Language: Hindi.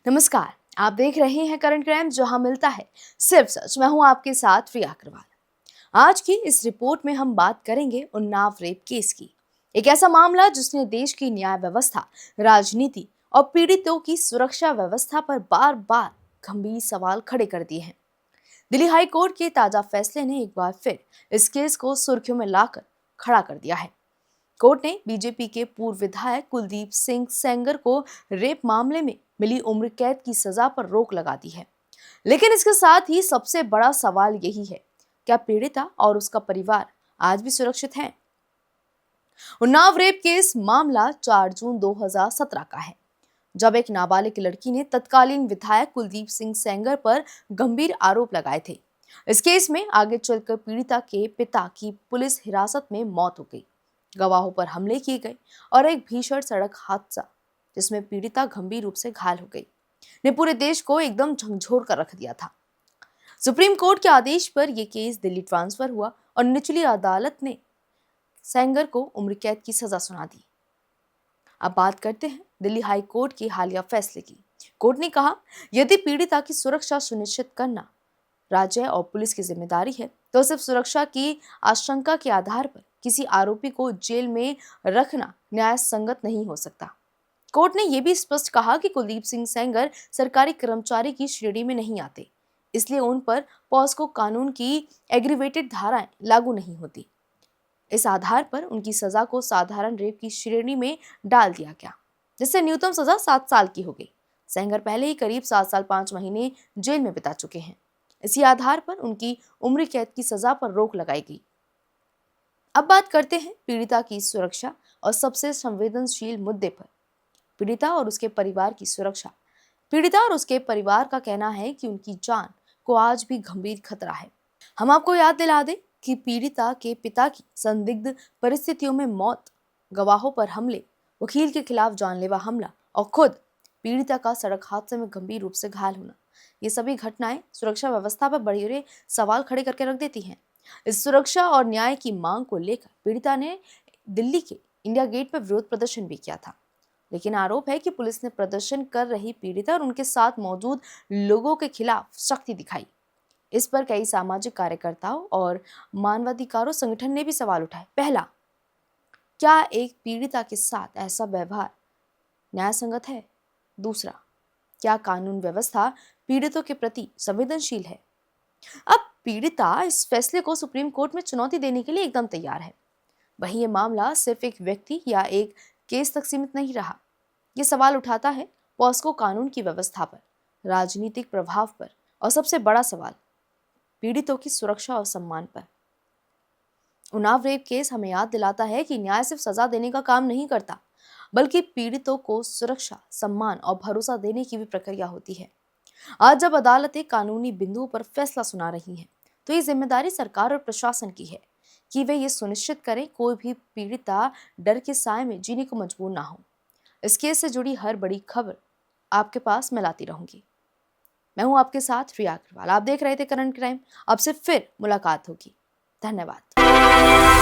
नमस्कार। आप देख रहे हैं करंट क्राइम, जहां मिलता है सिर्फ सच। मैं हूं आपके साथ प्रिया अग्रवाल। आज की इस रिपोर्ट में हम बात करेंगे उन्नाव रेप केस की। एक ऐसा मामला जिसने देश की न्याय व्यवस्था, राजनीति और पीड़ितों की सुरक्षा व्यवस्था पर बार बार गंभीर सवाल खड़े कर दिए हैं। दिल्ली हाई कोर्ट के ताजा फैसले ने एक बार फिर इस केस को सुर्खियों में लाकर खड़ा कर दिया है। कोर्ट ने बीजेपी के पूर्व विधायक कुलदीप सिंह सेंगर को रेप मामले में मिली उम्र कैद की सजा पर रोक लगा दी है। लेकिन इसके साथ ही सबसे बड़ा सवाल यही है, क्या पीड़िता और उसका परिवार आज भी सुरक्षित हैं? उन्नाव रेप केस मामला 4 जून 2017 का है, जब एक नाबालिग लड़की ने तत्कालीन विधायक कुलदीप सिंह सेंगर पर गंभीर आरोप लगाए थे। इस केस में आगे चलकर पीड़िता के पिता की पुलिस हिरासत में मौत हो गई, गवाहों पर हमले किए गए और एक भीषण सड़क हादसा जिसमें पीड़िता गंभीर रूप से घायल हो गई ने पूरे देश को एकदम झकझोर कर रख दिया था। सुप्रीम कोर्ट के आदेश पर यह केस दिल्ली ट्रांसफर हुआ और निचली अदालत ने सेंगर को उम्र कैद की सजा सुना दी। अब बात करते हैं दिल्ली हाई कोर्ट के हालिया फैसले की। कोर्ट ने कहा, यदि पीड़िता की सुरक्षा सुनिश्चित करना राज्य और पुलिस की जिम्मेदारी है, तो सिर्फ सुरक्षा की आशंका के आधार पर किसी आरोपी को जेल में रखना न्याय संगत नहीं हो सकता। कोर्ट ने यह भी स्पष्ट कहा कि कुलदीप सिंह सेंगर सरकारी कर्मचारी की श्रेणी में नहीं आते, इसलिए उन पर पॉस्को कानून की एग्रीवेटेड धाराएं लागू नहीं होती। इस आधार पर उनकी सजा को साधारण रेप की श्रेणी में डाल दिया गया, जिससे न्यूनतम सजा 7 साल की हो गई। सेंगर पहले ही करीब 7 साल 5 महीने जेल में बिता चुके हैं। इसी आधार पर उनकी उम्र कैद की सजा पर रोक लगाई गई। अब बात करते हैं पीड़िता की सुरक्षा और सबसे संवेदनशील मुद्दे पर, पीड़िता और उसके परिवार की सुरक्षा। पीड़िता और उसके परिवार का कहना है कि उनकी जान को आज भी गंभीर खतरा है। हम आपको याद दिला दें कि पीड़िता के पिता की संदिग्ध परिस्थितियों में मौत, गवाहों पर हमले, वकील के खिलाफ जानलेवा हमला और खुद पीड़िता का सड़क हादसे में गंभीर रूप से घायल होना, ये सभी घटनाएं सुरक्षा व्यवस्था पर बड़े सवाल खड़े करके रख देती हैं। इस सुरक्षा और न्याय की मांग को लेकर पीड़िता ने दिल्ली के इंडिया गेट पर विरोध प्रदर्शन भी किया था, लेकिन आरोप है कि पुलिस ने प्रदर्शन कर रही पीड़िता और उनके साथ मौजूद लोगों के खिलाफ सख्ती दिखाई। इस पर कई सामाजिक कार्यकर्ताओं और मानवाधिकारों संगठन ने भी सवाल उठाए। पहला, क्या एक पीड़िता के साथ ऐसा व्यवहार न्याय संगत है? दूसरा, क्या कानून व्यवस्था पीड़ितों के प्रति संवेदनशील है? अब पीड़िता इस फैसले को सुप्रीम कोर्ट में चुनौती देने के लिए एकदम तैयार है। वहीं ये मामला सिर्फ एक व्यक्ति या एक केस तक सीमित नहीं रहा। ये सवाल उठाता है पॉस्को कानून की व्यवस्था पर, राजनीतिक प्रभाव पर और सबसे बड़ा सवाल, पीड़ितों की सुरक्षा और सम्मान पर। उन्नाव रेप केस हमें याद दिलाता है कि न्याय सिर्फ सजा देने का काम नहीं करता, बल्कि पीड़ितों को सुरक्षा, सम्मान और भरोसा देने की भी प्रक्रिया होती है। आज जब अदालतें कानूनी बिंदुओं पर फैसला सुना रही हैं, तो ये जिम्मेदारी सरकार और प्रशासन की है कि वे ये सुनिश्चित करें कोई भी पीड़िता डर के साए में जीने को मजबूर ना हो। इस केस से जुड़ी हर बड़ी खबर आपके पास मैं लाती रहूंगी। मैं हूं आपके साथ प्रिया अग्रवाल। आप देख रहे थे करंट क्राइम। अब से फिर मुलाकात होगी। धन्यवाद।